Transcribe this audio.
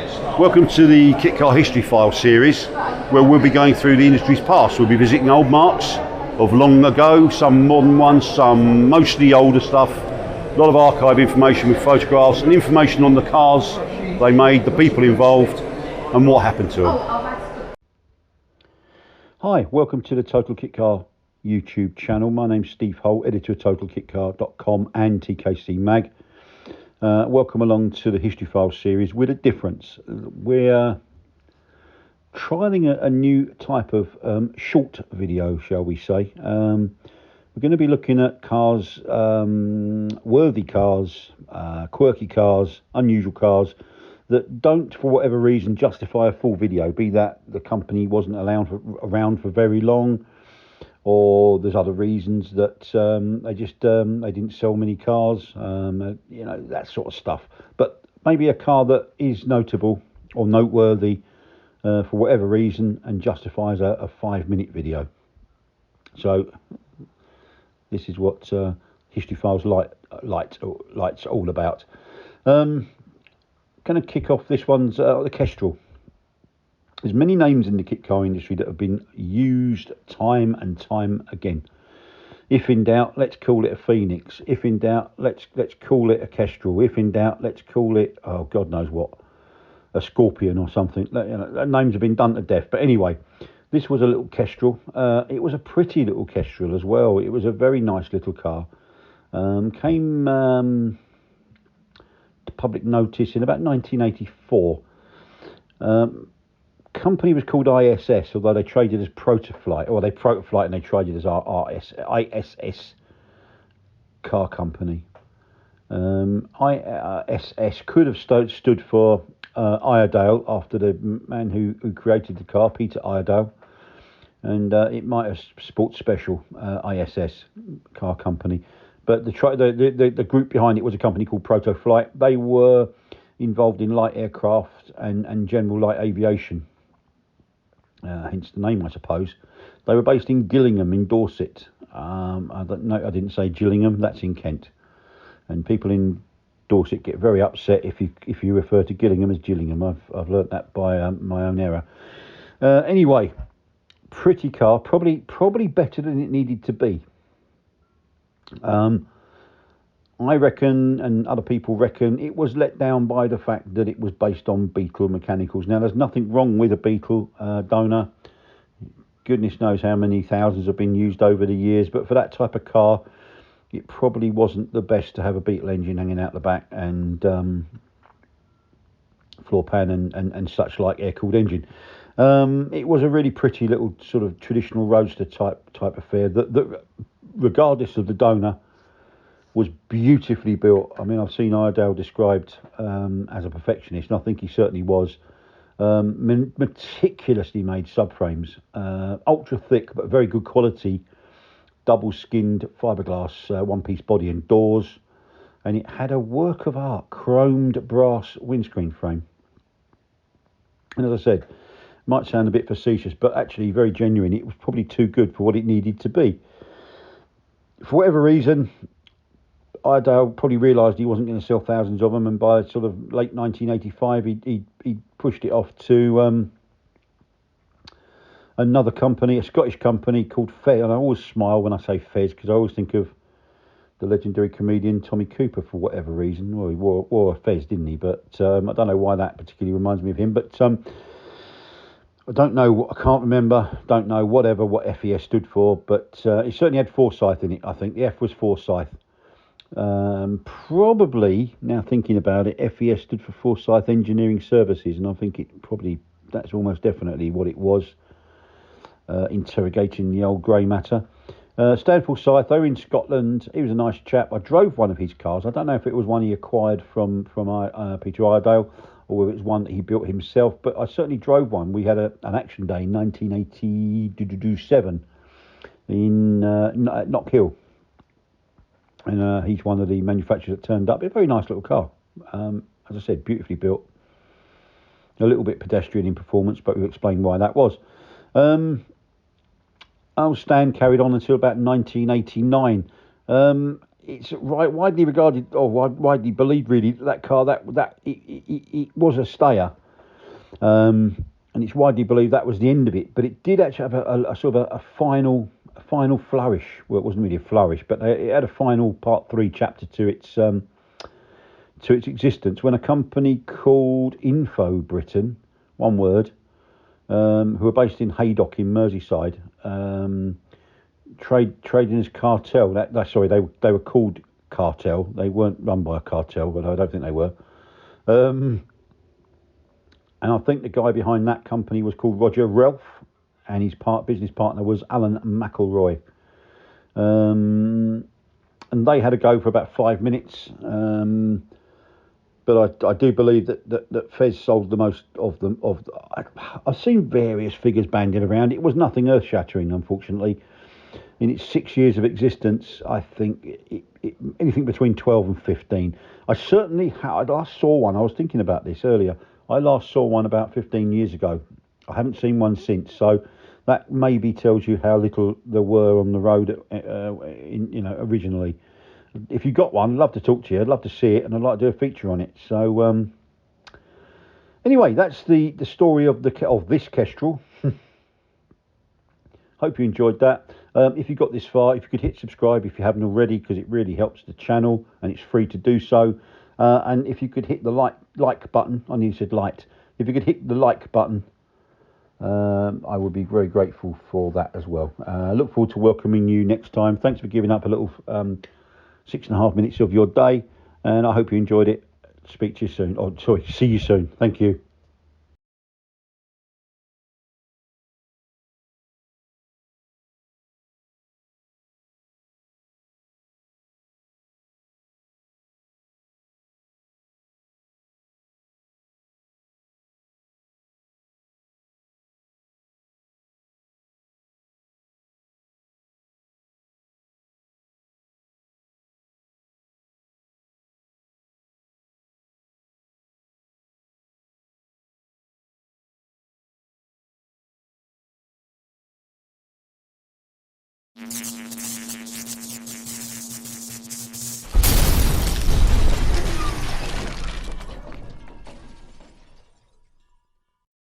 Welcome to the KESTREL History File series, where we'll be going through the industry's past. We'll be visiting old marks of long ago, some modern ones, some mostly older stuff. A lot of archive information with photographs and information on the cars they made, the people involved, and what happened to them. Hi, welcome to the Total Kit Car YouTube channel. My name's Steve Holt, editor of totalkitcar.com and TKC Mag. Welcome along to the History File series with a difference. We're trialing a new type of short video, shall we say. We're going to be looking at cars, worthy cars, quirky cars, unusual cars that don't, for whatever reason, justify a full video, be that the company wasn't around for very long, or there's other reasons that they didn't sell many cars, you know, that sort of stuff. But maybe a car that is notable or noteworthy for whatever reason and justifies a 5-minute video. So this is what History Files Lite's all about. Going to kick off this one's the KESTREL. There's many names in the kit car industry that have been used time and time again. If in doubt, let's call it a Phoenix. If in doubt, let's call it a KESTREL. If in doubt, let's call it, oh God knows what, a Scorpion or something. You know, names have been done to death. But anyway, this was a little KESTREL. It was a pretty little KESTREL as well. It was a very nice little car. Came to public notice in about 1984. Company was called ISS, although they traded as Protoflight, or they Protoflight and they traded as ISS car company. ISS could have stood for Iredale, after the man who created the car, Peter Iredale, and it might have Sports Special ISS car company, but the group behind it was a company called Protoflight. They were involved in light aircraft and general light aviation. Hence the name, I suppose. They were based in Gillingham in Dorset. I didn't say Gillingham, that's in Kent. And people in Dorset get very upset if you refer to Gillingham as Gillingham. I've learnt that by my own error. Anyway, pretty car, probably better than it needed to be. I reckon, and other people reckon, it was let down by the fact that it was based on Beetle mechanicals. Now, there's nothing wrong with a Beetle donor. Goodness knows how many thousands have been used over the years. But for that type of car, it probably wasn't the best to have a Beetle engine hanging out the back and floor pan and such like air-cooled engine. It was a really pretty little sort of traditional roadster type affair that regardless of the donor, was beautifully built. I mean, I've seen Iredale described as a perfectionist, and I think he certainly was. Meticulously made subframes, ultra thick but very good quality, double-skinned fiberglass one-piece body and doors, and it had a work of art chromed brass windscreen frame. And as I said, might sound a bit facetious, but actually very genuine. It was probably too good for what it needed to be. For whatever reason, Iredale probably realised he wasn't going to sell thousands of them, and by sort of late 1985 he pushed it off to another company, a Scottish company called Fez. And I always smile when I say Fez, because I always think of the legendary comedian Tommy Cooper for whatever reason. Well, he wore a Fez, didn't he? But I don't know why that particularly reminds me of him. But I don't know, I can't remember, don't know what FES stood for, but it certainly had Forsyth in it, I think. The F was Forsyth. Probably, now thinking about it, FES stood for Forsyth Engineering Services, and I think that's almost definitely what it was, interrogating the old grey matter. Stan Forsyth, they were in Scotland. He was a nice chap. I drove one of his cars. I don't know if it was one he acquired from Peter Iredale, or whether it was one that he built himself, but I certainly drove one. We had an action day in 1987 in Knockhill. And he's one of the manufacturers that turned up. A very nice little car. As I said, beautifully built. A little bit pedestrian in performance, but we'll explain why that was. Old Stan carried on until about 1989. It's widely regarded, or widely believed really, that car, it was a stayer. And it's widely believed that was the end of it. But it did actually have a sort of a final flourish. Well, it wasn't really a flourish, but it had a final part 3 chapter to its existence when a company called Info Britain, one word, who are based in Haydock in Merseyside, trading as Cartel. Sorry, they were called Cartel. They weren't run by a cartel, but I don't think they were. And I think the guy behind that company was called Roger Relf, and his business partner was Alan McElroy. And they had a go for about 5 minutes. But I do believe that Fez sold the most of them. I've seen various figures bandied around. It was nothing earth-shattering, unfortunately. In its 6 years of existence, I think anything between 12 and 15. I last saw one. I was thinking about this earlier. I last saw one about 15 years ago. I haven't seen one since. So that maybe tells you how little there were on the road, originally. If you got one, I'd love to talk to you. I'd love to see it, and I'd like to do a feature on it. So anyway, that's the story of this Kestrel. Hope you enjoyed that. If you got this far, if you could hit subscribe if you haven't already, because it really helps the channel and it's free to do so. And if you could hit the like button, I nearly said light. If you could hit the like button, I would be very grateful for that as well. Look forward to welcoming you next time. Thanks for giving up a little 6.5 minutes of your day, and I hope you enjoyed it. Speak to you soon. Oh, sorry, see you soon. Thank you.